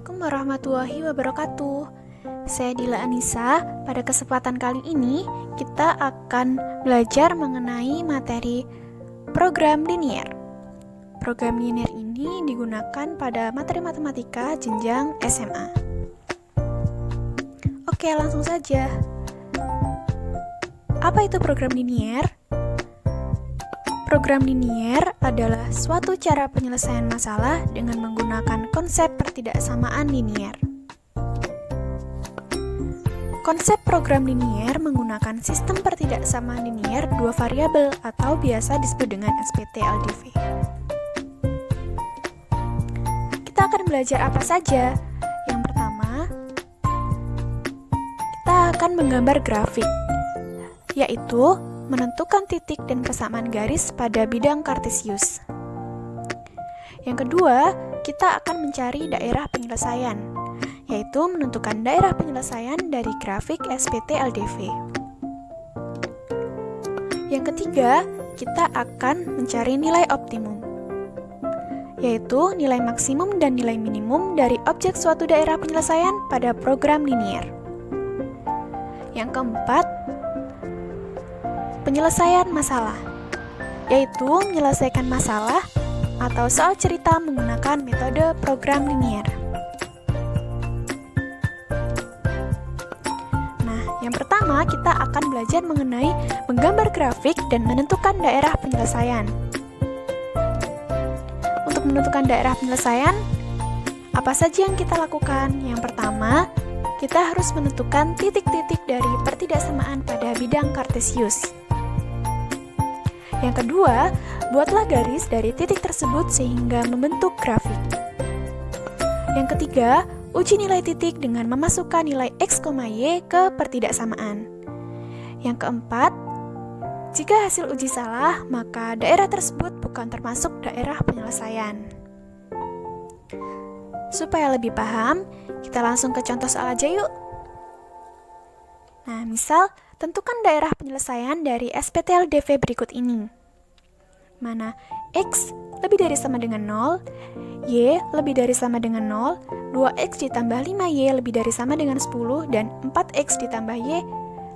Assalamualaikum warahmatullahi wabarakatuh. Saya Dila Anissa. Pada kesempatan kali ini, kita akan belajar mengenai materi program linier. Program linier ini digunakan pada materi matematika jenjang SMA. Oke, langsung saja. Apa itu program linier? Program linier adalah suatu cara penyelesaian masalah dengan menggunakan konsep pertidaksamaan linier. Konsep program linier menggunakan sistem pertidaksamaan linier dua variabel atau biasa disebut dengan SPT-LDV. Kita akan belajar apa saja? Yang pertama, kita akan menggambar grafik, yaitu menentukan titik dan persamaan garis pada bidang kartesius. Yang kedua, kita akan mencari daerah penyelesaian, yaitu menentukan daerah penyelesaian dari grafik SPT-LDV. Yang ketiga, kita akan mencari nilai optimum, yaitu nilai maksimum dan nilai minimum dari objek suatu daerah penyelesaian pada program linier. Yang keempat, penyelesaian masalah, yaitu menyelesaikan masalah atau soal cerita menggunakan metode program linier. Nah, yang pertama kita akan belajar mengenai menggambar grafik dan menentukan daerah penyelesaian. Untuk menentukan daerah penyelesaian, apa saja yang kita lakukan? Yang pertama, kita harus menentukan titik-titik dari pertidaksamaan pada bidang kartesius. Yang kedua, buatlah garis dari titik tersebut sehingga membentuk grafik. Yang ketiga, uji nilai titik dengan memasukkan nilai X, Y ke pertidaksamaan. Yang keempat, jika hasil uji salah, maka daerah tersebut bukan termasuk daerah penyelesaian. Supaya lebih paham, kita langsung ke contoh soal aja yuk. Nah, misal, tentukan daerah penyelesaian dari SPT-LDV berikut ini. Mana X lebih dari sama dengan 0, Y lebih dari sama dengan 0, 2X ditambah 5Y lebih dari sama dengan 10, dan 4X ditambah Y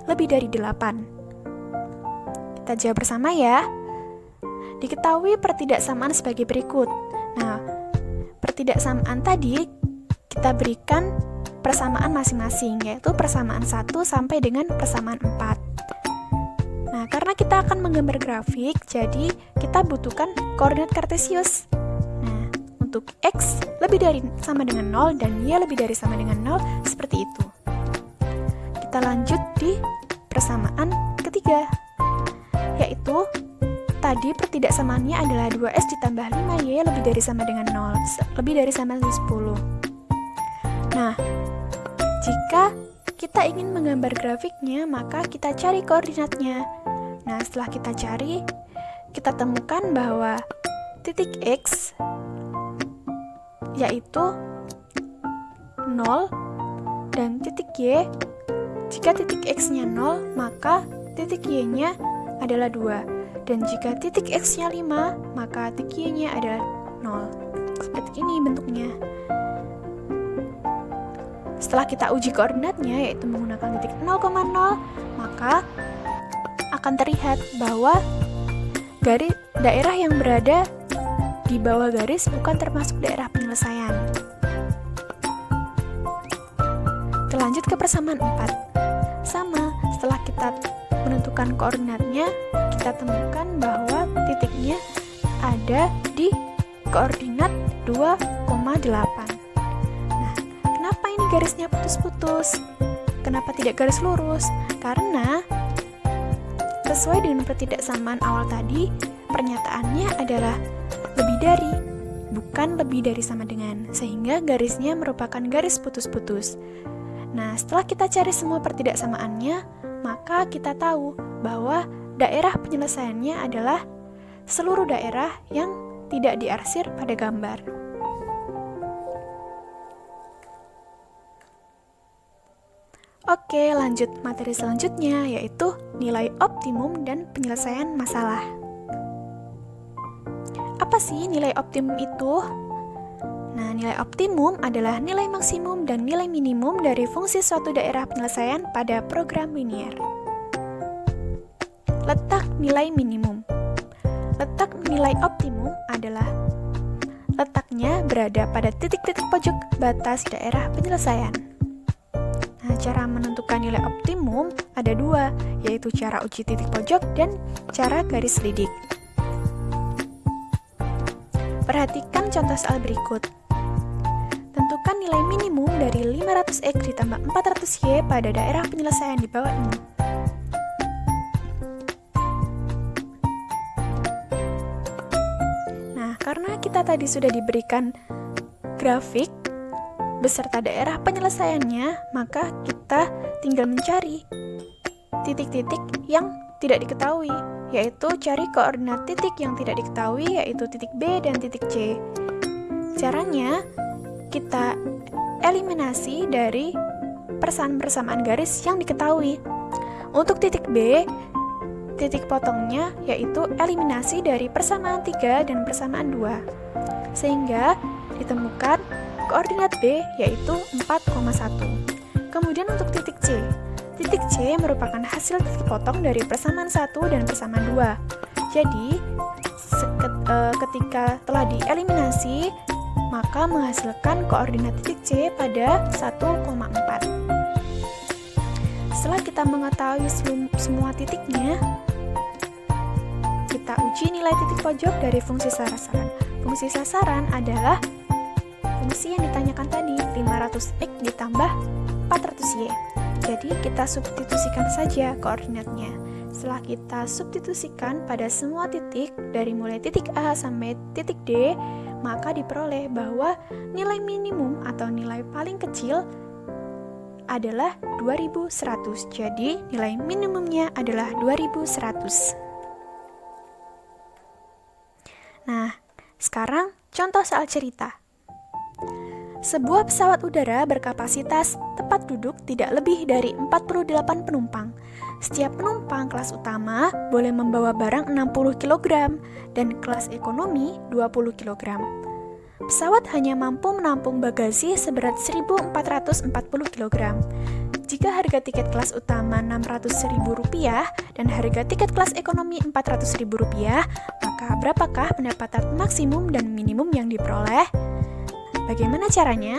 lebih dari 8. Kita jawab bersama ya. Diketahui pertidaksamaan sebagai berikut. Nah, pertidaksamaan tadi kita berikan persamaan masing-masing, yaitu persamaan 1 sampai dengan persamaan 4. Nah, karena kita akan menggambar grafik, jadi kita butuhkan koordinat kartesius. Nah, untuk X lebih dari sama dengan 0 dan Y lebih dari sama dengan 0, seperti itu. Kita lanjut di persamaan ketiga, yaitu tadi pertidaksamaannya adalah 2S ditambah 5Y lebih dari sama dengan 0, lebih dari sama dengan 10. Nah, jika kita ingin menggambar grafiknya, maka kita cari koordinatnya. Nah, setelah kita cari, kita temukan bahwa titik X yaitu 0 dan titik Y. Jika titik X-nya 0, maka titik Y-nya adalah 2. Dan jika titik X-nya 5, maka titik Y-nya adalah 0. Seperti ini bentuknya. Setelah kita uji koordinatnya, yaitu menggunakan titik 0,0, maka akan terlihat bahwa garis daerah yang berada di bawah garis bukan termasuk daerah penyelesaian. Kita lanjut ke persamaan 4. Sama, setelah kita menentukan koordinatnya, kita temukan bahwa titiknya ada di koordinat 2,8. Kenapa ini garisnya putus-putus? Kenapa tidak garis lurus? Karena sesuai dengan pertidaksamaan awal tadi, pernyataannya adalah lebih dari, bukan lebih dari sama dengan, sehingga garisnya merupakan garis putus-putus. Nah, setelah kita cari semua pertidaksamaannya, maka kita tahu bahwa daerah penyelesaiannya adalah seluruh daerah yang tidak diarsir pada gambar. Oke, lanjut materi selanjutnya, yaitu nilai optimum dan penyelesaian masalah. Apa sih nilai optimum itu? Nah, nilai optimum adalah nilai maksimum dan nilai minimum dari fungsi suatu daerah penyelesaian pada program linear. Letak nilai minimum. Letak nilai optimum adalah letaknya berada pada titik-titik pojok batas daerah penyelesaian. Nah, cara menentukan nilai optimum ada dua, yaitu cara uji titik pojok dan cara garis lidik. Perhatikan contoh soal berikut. Tentukan nilai minimum dari 500X ditambah 400Y pada daerah penyelesaian di bawah ini. Nah, karena kita tadi sudah diberikan grafik beserta daerah penyelesaiannya, maka kita tinggal mencari titik-titik yang tidak diketahui, yaitu cari koordinat titik yang tidak diketahui, yaitu titik B dan titik C. Caranya, kita eliminasi dari persamaan garis yang diketahui. Untuk titik B, titik potongnya yaitu eliminasi dari persamaan 3 dan persamaan 2, sehingga ditemukan koordinat B yaitu 4,1. Kemudian untuk titik C merupakan hasil titik potong dari persamaan 1 dan persamaan 2. Jadi, ketika telah dieliminasi, maka menghasilkan koordinat titik C pada 1,4. Setelah kita mengetahui semua titiknya, kita uji nilai titik pojok dari fungsi sasaran. Fungsi sasaran adalah fungsi yang ditanyakan tadi, 500X ditambah 400Y. Jadi kita substitusikan saja koordinatnya. Setelah kita substitusikan pada semua titik, dari mulai titik A sampai titik D, maka diperoleh bahwa nilai minimum atau nilai paling kecil adalah 2100. Jadi nilai minimumnya adalah 2100. Nah, sekarang contoh soal cerita. Sebuah pesawat udara berkapasitas tempat duduk tidak lebih dari 48 penumpang. Setiap penumpang kelas utama boleh membawa barang 60 kg dan kelas ekonomi 20 kg. Pesawat hanya mampu menampung bagasi seberat 1.440 kg. Jika harga tiket kelas utama Rp600.000 dan harga tiket kelas ekonomi Rp400.000, maka berapakah pendapatan maksimum dan minimum yang diperoleh? Bagaimana caranya?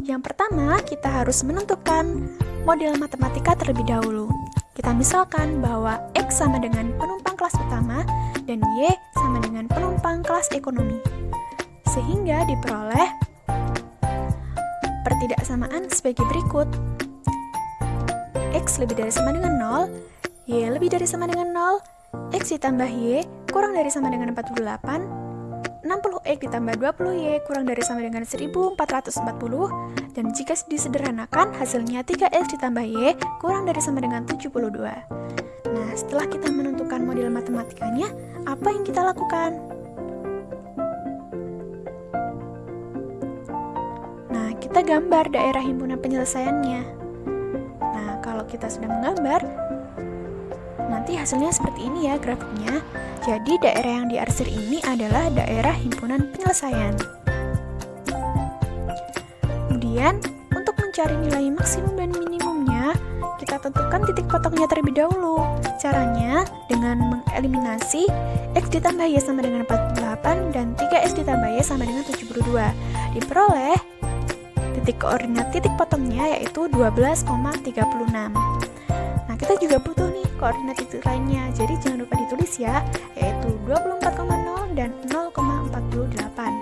Yang pertama, kita harus menentukan model matematika terlebih dahulu. Kita misalkan bahwa X sama dengan penumpang kelas utama dan Y sama dengan penumpang kelas ekonomi. Sehingga diperoleh pertidaksamaan sebagai berikut. X lebih dari sama dengan 0, Y lebih dari sama dengan 0, X ditambah Y kurang dari sama dengan 48, 60X ditambah 20Y kurang dari sama dengan 1440, dan jika disederhanakan hasilnya 3X ditambah Y kurang dari sama dengan 72. Nah, setelah kita menentukan model matematikanya, apa yang kita lakukan? Nah, kita gambar daerah himpunan penyelesaiannya. Nah, kalau kita sudah menggambar, nanti hasilnya seperti ini ya grafiknya. Jadi daerah yang diarsir ini adalah daerah himpunan penyelesaian. Kemudian, untuk mencari nilai maksimum dan minimumnya, kita tentukan titik potongnya terlebih dahulu. Caranya dengan mengeliminasi X ditambah Y sama dengan 48 dan 3X ditambah Y sama dengan 72. Diperoleh titik koordinat titik potongnya yaitu 12,36. Nah, kita juga butuh nih koordinat titik lainnya, jadi jangan lupa ditulis ya, yaitu 24,0 dan 0,48.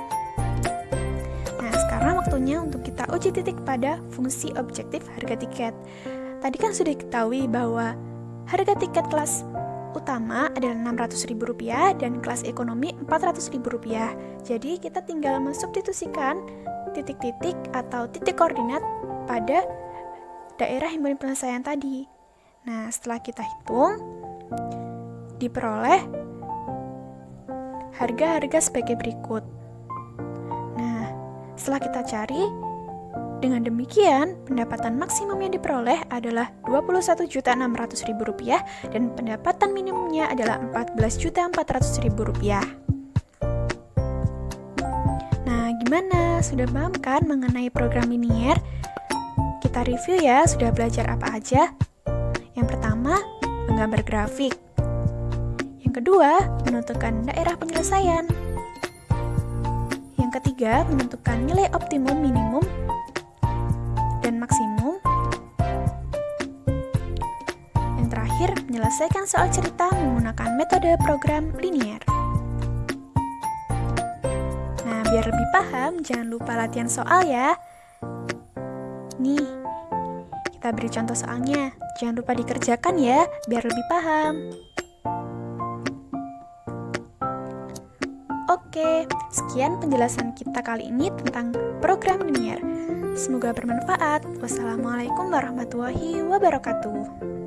Nah, sekarang waktunya untuk kita uji titik pada fungsi objektif harga tiket. Tadi kan sudah diketahui bahwa harga tiket kelas utama adalah Rp600.000 dan kelas ekonomi Rp400.000. Jadi kita tinggal mensubstitusikan titik-titik atau titik koordinat pada daerah himpunan penyelesaian tadi. Nah, setelah kita hitung, diperoleh harga-harga sebagai berikut. Nah, setelah kita cari, dengan demikian pendapatan maksimum yang diperoleh adalah Rp21.600.000 dan pendapatan minimumnya adalah Rp14.400.000. Nah, Gimana? Sudah paham kan mengenai program linier? Kita review ya, sudah belajar apa aja? Yang pertama, menggambar grafik. Yang kedua, menentukan daerah penyelesaian. Yang ketiga, menentukan nilai optimum, minimum, dan maksimum. Yang terakhir, menyelesaikan soal cerita menggunakan metode program linier. Nah, biar lebih paham, jangan lupa latihan soal ya. Nih, kita beri contoh soalnya. Jangan lupa dikerjakan ya, biar lebih paham. Oke, sekian penjelasan kita kali ini tentang program linier. Semoga bermanfaat. Wassalamualaikum warahmatullahi wabarakatuh.